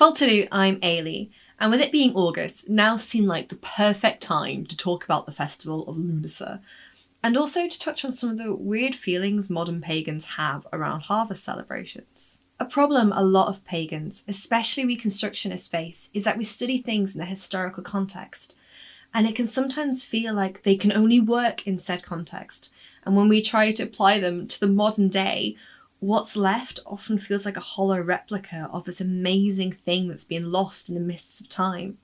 Faltulu, I'm Héalaí, and with it being August, now seemed like the perfect time to talk about the festival of Lughnasa, and also to touch on some of the weird feelings modern pagans have around harvest celebrations. A problem a lot of pagans, especially Reconstructionists, face is that we study things in a historical context, and it can sometimes feel like they can only work in said context, and when we try to apply them to the modern day, what's left often feels like a hollow replica of this amazing thing that's been lost in the mists of time.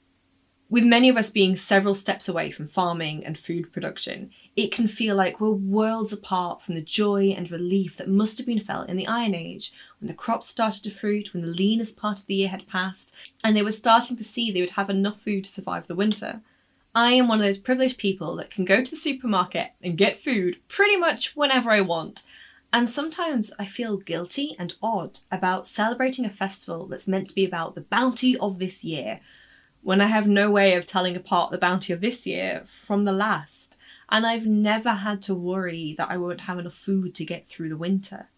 With many of us being several steps away from farming and food production, it can feel like we're worlds apart from the joy and relief that must have been felt in the Iron Age, when the crops started to fruit, when the leanest part of the year had passed, and they were starting to see they would have enough food to survive the winter. I am one of those privileged people that can go to the supermarket and get food pretty much whenever I want. And sometimes I feel guilty and odd about celebrating a festival that's meant to be about the bounty of this year, when I have no way of telling apart the bounty of this year from the last, and I've never had to worry that I won't have enough food to get through the winter.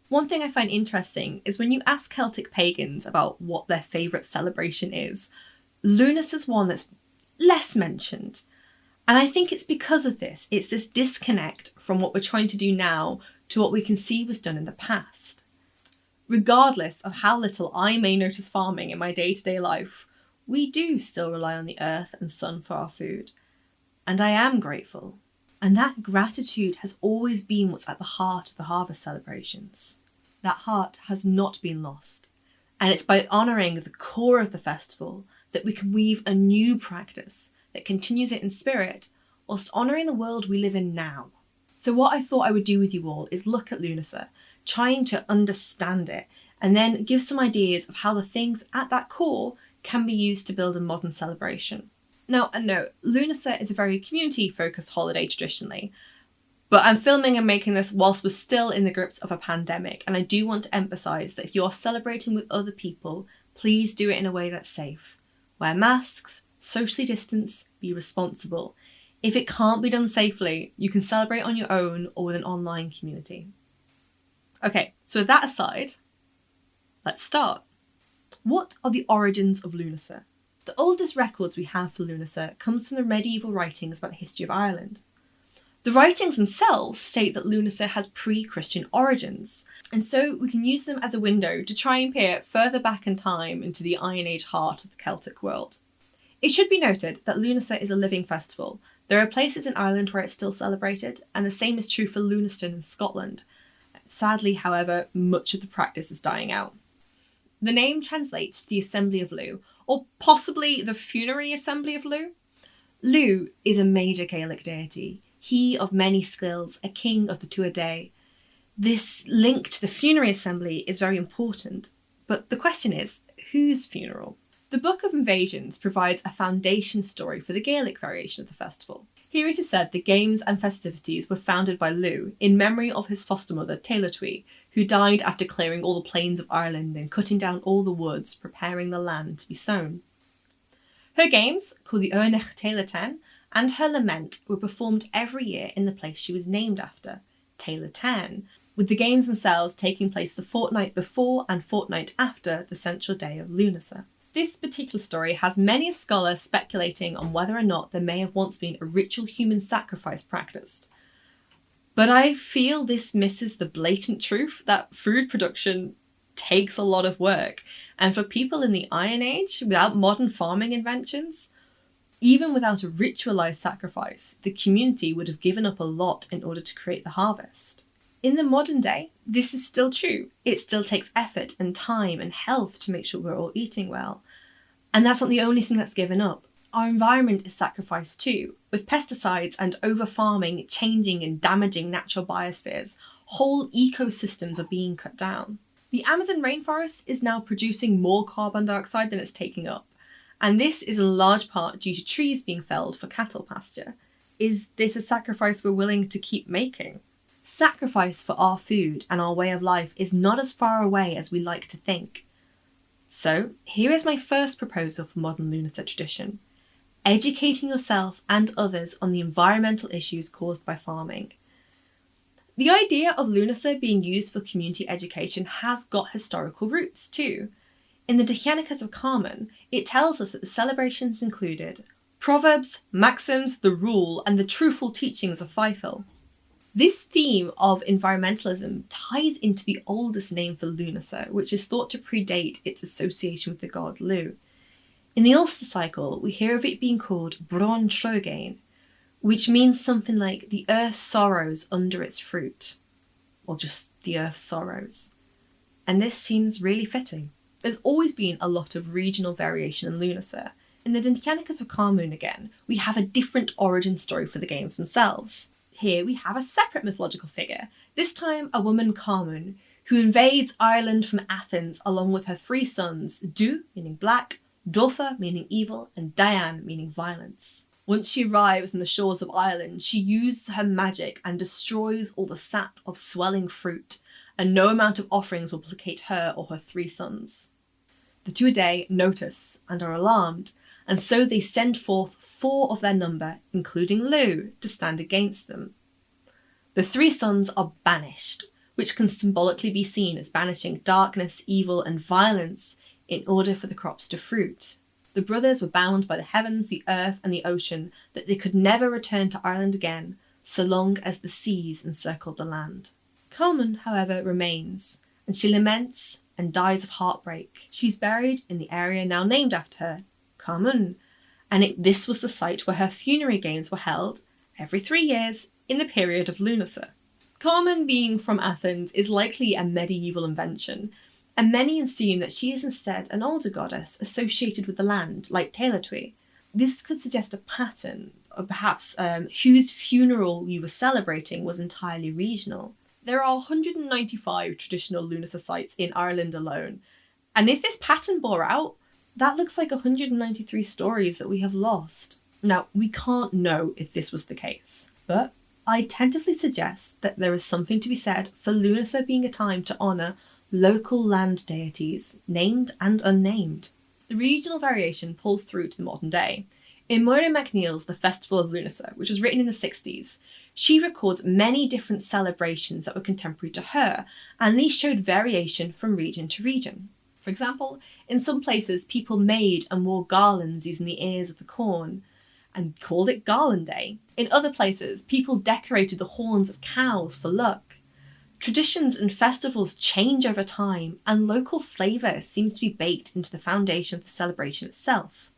One thing I find interesting is when you ask Celtic pagans about what their favourite celebration is, Lughnasa is one that's less mentioned. And I think it's because of this. It's this disconnect from what we're trying to do now to what we can see was done in the past. Regardless of how little I may notice farming in my day-to-day life, we do still rely on the earth and sun for our food. And I am grateful. And that gratitude has always been what's at the heart of the harvest celebrations. That heart has not been lost. And it's by honouring the core of the festival that we can weave a new practice that continues it in spirit, whilst honouring the world we live in now. So what I thought I would do with you all is look at Lughnasa, trying to understand it, and then give some ideas of how the things at that core can be used to build a modern celebration. Now, a note, Lughnasa is a very community-focused holiday traditionally, but I'm filming and making this whilst we're still in the grips of a pandemic, and I do want to emphasise that if you are celebrating with other people, please do it in a way that's safe. Wear masks, socially distance, be responsible. If it can't be done safely, you can celebrate on your own or with an online community. Okay, so with that aside, let's start. What are the origins of Lughnasa? The oldest records we have for Lughnasa comes from the medieval writings about the history of Ireland. The writings themselves state that Lughnasa has pre-Christian origins, and so we can use them as a window to try and peer further back in time into the Iron Age heart of the Celtic world. It should be noted that Lughnasa is a living festival. There are places in Ireland where it's still celebrated, and the same is true for Lughnastown in Scotland. Sadly, however, much of the practice is dying out. The name translates to the Assembly of Lugh, or possibly the Funerary Assembly of Lugh. Lugh is a major Gaelic deity, he of many skills, a king of the Tuatha. This link to the Funerary Assembly is very important, but the question is, whose funeral? The Book of Invasions provides a foundation story for the Gaelic variation of the festival. Here it is said the games and festivities were founded by Lugh in memory of his foster mother Tailotui, who died after clearing all the plains of Ireland and cutting down all the woods, preparing the land to be sown. Her games, called the Uirnech Tailatan, and her lament were performed every year in the place she was named after, Tailatan, with the games themselves taking place the fortnight before and fortnight after the central day of Lughnasa. This particular story has many a scholar speculating on whether or not there may have once been a ritual human sacrifice practiced. But I feel this misses the blatant truth that food production takes a lot of work, and for people in the Iron Age, without modern farming inventions, even without a ritualised sacrifice, the community would have given up a lot in order to create the harvest. In the modern day, this is still true. It still takes effort and time and health to make sure we're all eating well. And that's not the only thing that's given up. Our environment is sacrificed too, with pesticides and over-farming changing and damaging natural biospheres. Whole ecosystems are being cut down. The Amazon rainforest is now producing more carbon dioxide than it's taking up. And this is in large part due to trees being felled for cattle pasture. Is this a sacrifice we're willing to keep making? Sacrifice for our food and our way of life is not as far away as we like to think. So here is my first proposal for modern Lughnasa tradition. Educating yourself and others on the environmental issues caused by farming. The idea of Lughnasa being used for community education has got historical roots too. In the Dichanicus of Carmen, it tells us that the celebrations included proverbs, maxims, the rule, and the truthful teachings of Feifel. This theme of environmentalism ties into the oldest name for Lughnasa, which is thought to predate its association with the god Lugh. In the Ulster cycle, we hear of it being called Bron Trogain, which means something like the earth sorrows under its fruit, or just the earth sorrows. And this seems really fitting. There's always been a lot of regional variation in Lughnasa. In the Dichanicus of Carmen again, we have a different origin story for the games themselves. Here we have a separate mythological figure, this time a woman Carmen, who invades Ireland from Athens along with her 3 sons, Du, meaning black, Dulfa, meaning evil, and Dian, meaning violence. Once she arrives on the shores of Ireland, she uses her magic and destroys all the sap of swelling fruit, and no amount of offerings will placate her or her 3 sons. The Tuatha notice and are alarmed, and so they send forth 4 of their number, including Lugh, to stand against them. The 3 sons are banished, which can symbolically be seen as banishing darkness, evil, and violence in order for the crops to fruit. The brothers were bound by the heavens, the earth, and the ocean that they could never return to Ireland again, so long as the seas encircled the land. Carmen, however, remains, and she laments and dies of heartbreak. She's buried in the area now named after her, Carmen, and this was the site where her funerary games were held every 3 years in the period of Lughnasa. Carmen being from Athens is likely a medieval invention, and many assume that she is instead an older goddess associated with the land, like Héalaí. This could suggest a pattern, or perhaps whose funeral you were celebrating was entirely regional. There are 195 traditional Lughnasa sites in Ireland alone, and if this pattern bore out, that looks like 193 stories that we have lost. Now, we can't know if this was the case, but I tentatively suggest that there is something to be said for Lughnasa being a time to honour local land deities, named and unnamed. The regional variation pulls through to the modern day. In Moira MacNeill's The Festival of Lughnasa, which was written in the 60s, she records many different celebrations that were contemporary to her, and these showed variation from region to region. For example, in some places people made and wore garlands using the ears of the corn, and called it Garland Day. In other places, people decorated the horns of cows for luck. Traditions and festivals change over time, and local flavour seems to be baked into the foundation of the celebration itself.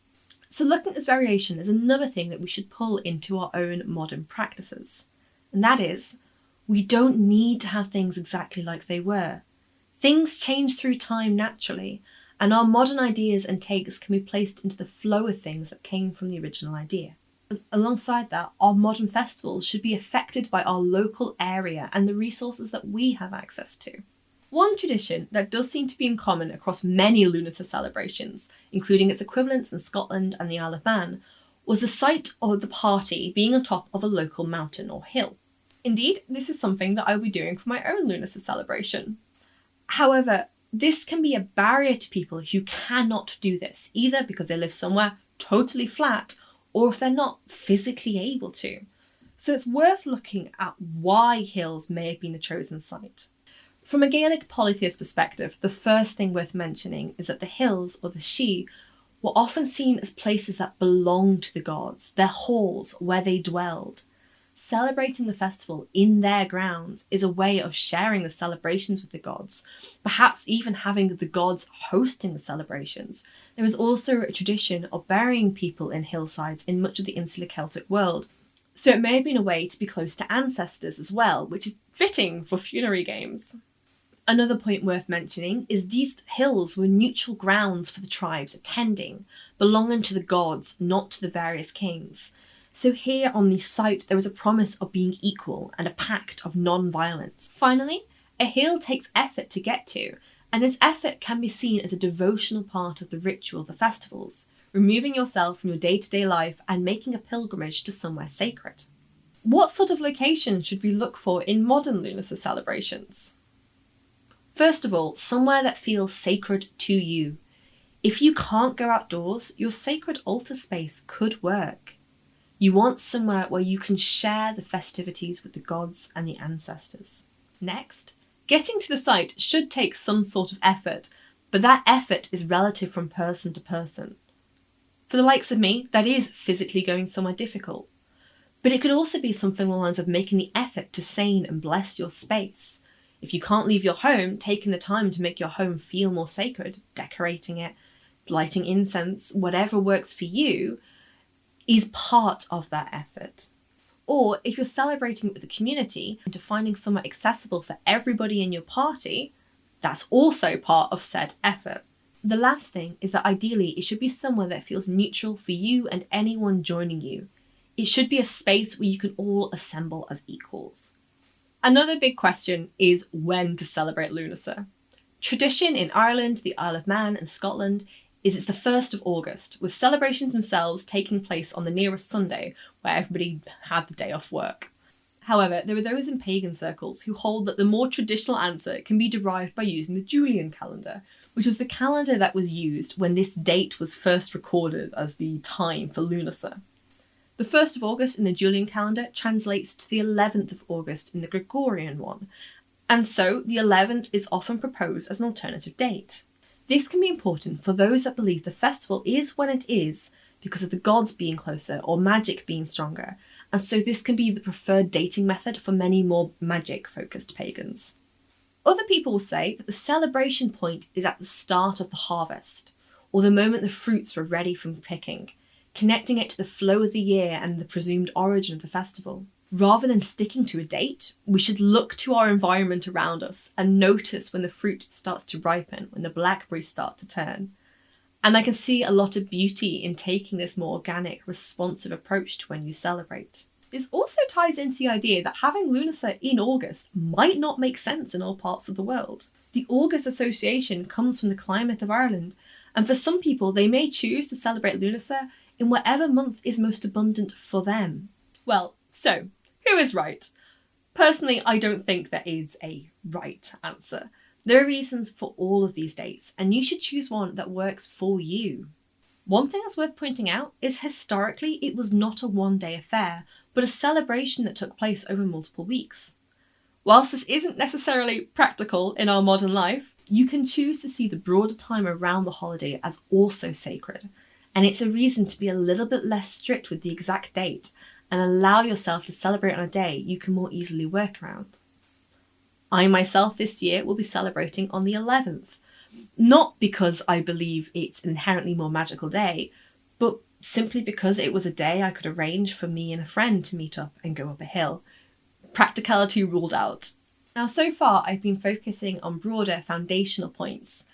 So looking at this variation is another thing that we should pull into our own modern practices. And that is, we don't need to have things exactly like they were. Things change through time naturally, and our modern ideas and takes can be placed into the flow of things that came from the original idea. Alongside that, our modern festivals should be affected by our local area and the resources that we have access to. One tradition that does seem to be in common across many Lughnasa celebrations, including its equivalents in Scotland and the Isle of Man, was the site of the party being on top of a local mountain or hill. Indeed, this is something that I will be doing for my own Lughnasa celebration. However, this can be a barrier to people who cannot do this, either because they live somewhere totally flat or if they're not physically able to. So it's worth looking at why hills may have been the chosen site. From a Gaelic polytheist perspective, the first thing worth mentioning is that the hills, or the Sidhe, were often seen as places that belonged to the gods, their halls where they dwelled. Celebrating the festival in their grounds is a way of sharing the celebrations with the gods, perhaps even having the gods hosting the celebrations. There is also a tradition of burying people in hillsides in much of the insular Celtic world, so it may have been a way to be close to ancestors as well, which is fitting for funerary games. Another point worth mentioning is these hills were neutral grounds for the tribes attending, belonging to the gods, not to the various kings. So here on the site there is a promise of being equal and a pact of non-violence. Finally, a hill takes effort to get to, and this effort can be seen as a devotional part of the ritual of the festivals, removing yourself from your day-to-day life and making a pilgrimage to somewhere sacred. What sort of location should we look for in modern Lughnasa celebrations? First of all, somewhere that feels sacred to you. If you can't go outdoors, your sacred altar space could work. You want somewhere where you can share the festivities with the gods and the ancestors. Next, getting to the site should take some sort of effort, but that effort is relative from person to person. For the likes of me, that is physically going somewhere difficult. But it could also be something along the lines of making the effort to sane and bless your space. If you can't leave your home, taking the time to make your home feel more sacred, decorating it, lighting incense, whatever works for you, is part of that effort. Or if you're celebrating with the community and finding somewhere accessible for everybody in your party, that's also part of said effort. The last thing is that ideally it should be somewhere that feels neutral for you and anyone joining you. It should be a space where you can all assemble as equals. Another big question is when to celebrate Lughnasa. Tradition in Ireland, the Isle of Man and Scotland is it's the 1st of August, with celebrations themselves taking place on the nearest Sunday, where everybody had the day off work. However, there are those in pagan circles who hold that the more traditional answer can be derived by using the Julian calendar, which was the calendar that was used when this date was first recorded as the time for Lughnasa. The 1st of August in the Julian calendar translates to the 11th of August in the Gregorian one, and so the 11th is often proposed as an alternative date. This can be important for those that believe the festival is when it is because of the gods being closer or magic being stronger, and so this can be the preferred dating method for many more magic-focused pagans. Other people will say that the celebration point is at the start of the harvest, or the moment the fruits were ready from picking, connecting it to the flow of the year and the presumed origin of the festival. Rather than sticking to a date, we should look to our environment around us and notice when the fruit starts to ripen, when the blackberries start to turn. And I can see a lot of beauty in taking this more organic, responsive approach to when you celebrate. This also ties into the idea that having Lughnasa in August might not make sense in all parts of the world. The August association comes from the climate of Ireland, and for some people they may choose to celebrate Lughnasa in whatever month is most abundant for them. Well, so, who is right? Personally, I don't think there is a right answer. There are reasons for all of these dates, and you should choose one that works for you. One thing that's worth pointing out is historically it was not a one-day affair, but a celebration that took place over multiple weeks. Whilst this isn't necessarily practical in our modern life, you can choose to see the broader time around the holiday as also sacred, and it's a reason to be a little bit less strict with the exact date and allow yourself to celebrate on a day you can more easily work around. I myself this year will be celebrating on the 11th, not because I believe it's an inherently more magical day, but simply because it was a day I could arrange for me and a friend to meet up and go up a hill. Practicality ruled out. Now, so far I've been focusing on broader foundational points,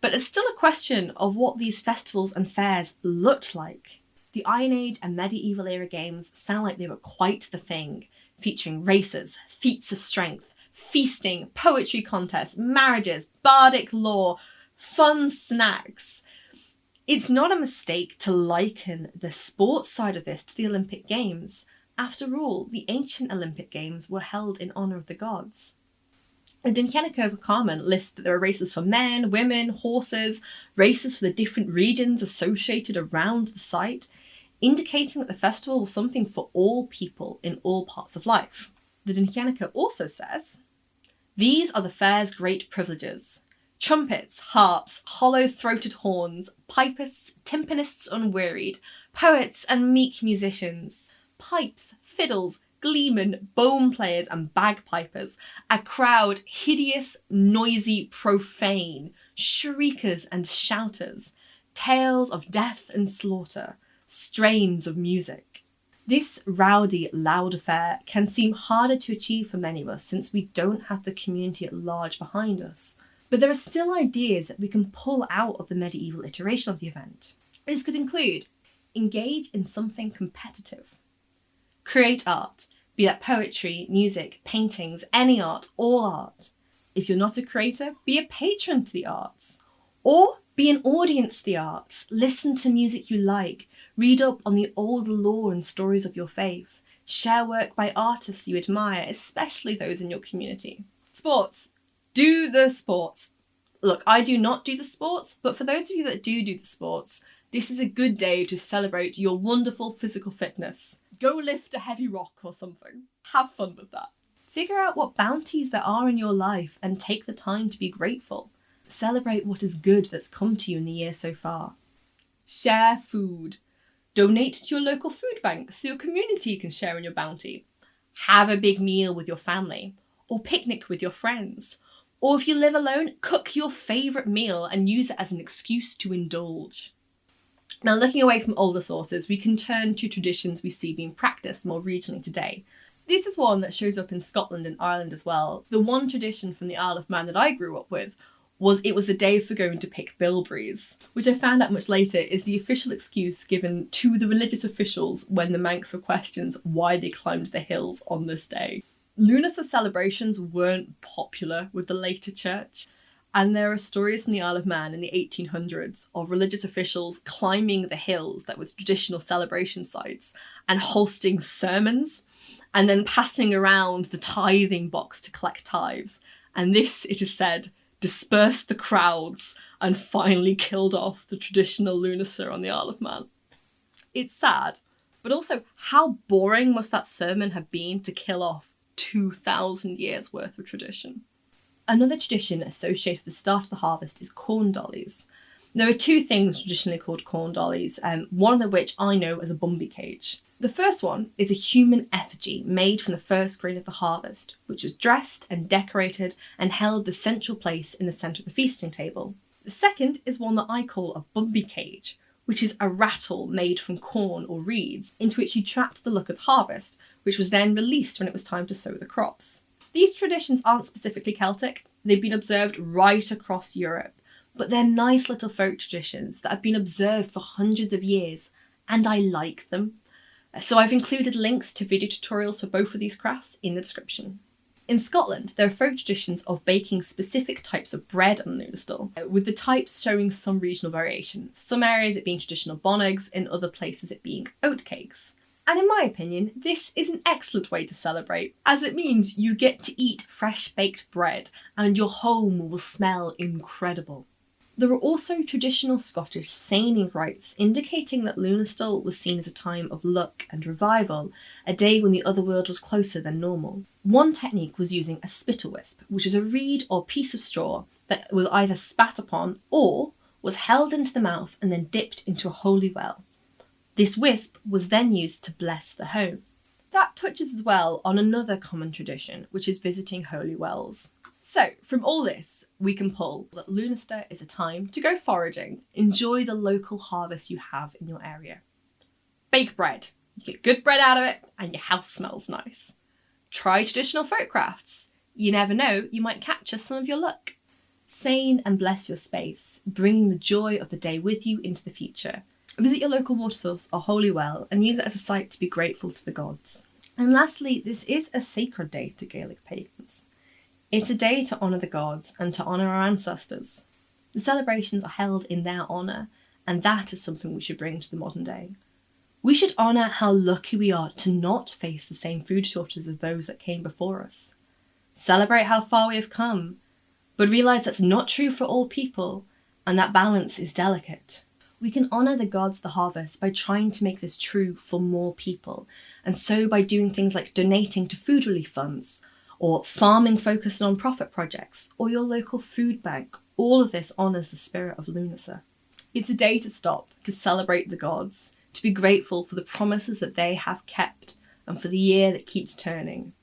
but it's still a question of what these festivals and fairs looked like. The Iron Age and medieval era games sound like they were quite the thing, featuring races, feats of strength, feasting, poetry contests, marriages, bardic lore, fun snacks. It's not a mistake to liken the sports side of this to the Olympic Games. After all, the ancient Olympic Games were held in honour of the gods. And Dinkienikova Carmen lists that there are races for men, women, horses, races for the different regions associated around the site, indicating that the festival was something for all people in all parts of life. The Dinkienika also says, "These are the fair's great privileges. Trumpets, harps, hollow-throated horns, pipers, timpanists unwearied, poets and meek musicians, pipes, fiddles, gleemen, bone players and bagpipers, a crowd hideous, noisy, profane, shriekers and shouters, tales of death and slaughter, strains of music." This rowdy, loud affair can seem harder to achieve for many of us since we don't have the community at large behind us. But there are still ideas that we can pull out of the medieval iteration of the event. This could include engage in something competitive, create art, be that poetry, music, paintings, any art, all art. If you're not a creator, be a patron to the arts, or be an audience to the arts. Listen to music you like, read up on the old lore and stories of your faith, share work by artists you admire, especially those in your community. Sports. Do the sports. Look, I do not do the sports, but for those of you that do the sports, this is a good day to celebrate your wonderful physical fitness. Go lift a heavy rock or something. Have fun with that. Figure out what bounties there are in your life and take the time to be grateful. Celebrate what is good that's come to you in the year so far. Share food. Donate to your local food bank so your community can share in your bounty. Have a big meal with your family, or picnic with your friends. Or if you live alone, cook your favourite meal and use it as an excuse to indulge. Now, looking away from older sources, we can turn to traditions we see being practiced more regionally today. This is one that shows up in Scotland and Ireland as well. The one tradition from the Isle of Man that I grew up with was the day for going to pick bilberries, which I found out much later is the official excuse given to the religious officials when the Manx were questioned why they climbed the hills on this day. Lughnasa celebrations weren't popular with the later church, and there are stories from the Isle of Man in the 1800s of religious officials climbing the hills that were traditional celebration sites and hosting sermons, and then passing around the tithing box to collect tithes. And this, it is said, dispersed the crowds and finally killed off the traditional Lughnasa on the Isle of Man. It's sad, but also how boring must that sermon have been to kill off 2,000 years worth of tradition. Another tradition associated with the start of the harvest is corn dollies. There are two things traditionally called corn dollies, one of which I know as a bumby cage. The first one is a human effigy made from the first grain of the harvest, which was dressed and decorated and held the central place in the centre of the feasting table. The second is one that I call a bumby cage, which is a rattle made from corn or reeds into which you trapped the luck of harvest, which was then released when it was time to sow the crops. These traditions aren't specifically Celtic, they've been observed right across Europe, but they're nice little folk traditions that have been observed for hundreds of years, and I like them. So I've included links to video tutorials for both of these crafts in the description. In Scotland, there are folk traditions of baking specific types of bread on Lughnasa, with the types showing some regional variation. Some areas it being traditional bonnegs, in other places it being oatcakes. And in my opinion, this is an excellent way to celebrate, as it means you get to eat fresh baked bread and your home will smell incredible. There are also traditional Scottish seining rites indicating that Lughnasa was seen as a time of luck and revival, a day when the other world was closer than normal. One technique was using a spittle wisp, which is a reed or piece of straw that was either spat upon or was held into the mouth and then dipped into a holy well. This wisp was then used to bless the home. That touches as well on another common tradition, which is visiting holy wells. So, from all this, we can pull that Lughnasa is a time to go foraging, enjoy the local harvest you have in your area. Bake bread. You get good bread out of it, and your house smells nice. Try traditional folk crafts. You never know, you might capture some of your luck. Seine and bless your space, bringing the joy of the day with you into the future. Visit your local water source or holy well and use it as a site to be grateful to the gods. And lastly, this is a sacred day to Gaelic pagans. It's a day to honour the gods and to honour our ancestors. The celebrations are held in their honour, and that is something we should bring to the modern day. We should honour how lucky we are to not face the same food shortages as those that came before us. Celebrate how far we have come, but realise that's not true for all people, and that balance is delicate. We can honour the gods of the harvest by trying to make this true for more people, and so by doing things like donating to food relief funds, or farming focused non-profit projects, or your local food bank. All of this honours the spirit of Lughnasa. It's a day to stop, to celebrate the gods, to be grateful for the promises that they have kept, and for the year that keeps turning.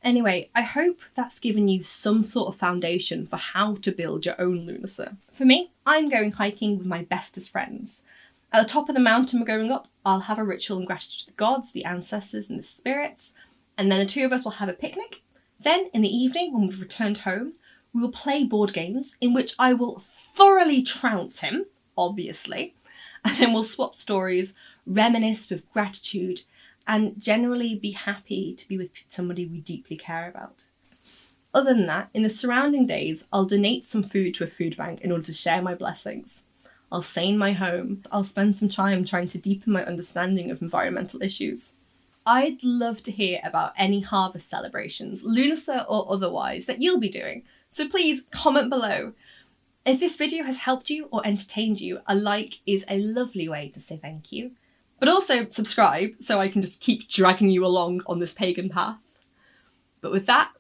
Anyway, I hope that's given you some sort of foundation for how to build your own Lughnasa. For me, I'm going hiking with my bestest friends. At the top of the mountain we're going up, I'll have a ritual in gratitude to the gods, the ancestors and the spirits, and then the two of us will have a picnic. Then, in the evening, when we've returned home, we will play board games in which I will thoroughly trounce him, obviously, and then we'll swap stories, reminisce with gratitude, and generally be happy to be with somebody we deeply care about. Other than that, in the surrounding days, I'll donate some food to a food bank in order to share my blessings. I'll seine my home. I'll spend some time trying to deepen my understanding of environmental issues. I'd love to hear about any harvest celebrations, Lughnasa or otherwise, that you'll be doing. So please comment below. If this video has helped you or entertained you, a like is a lovely way to say thank you. But also subscribe so I can just keep dragging you along on this pagan path. But with that,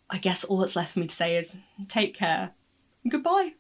I guess all that's left for me to say is take care and goodbye.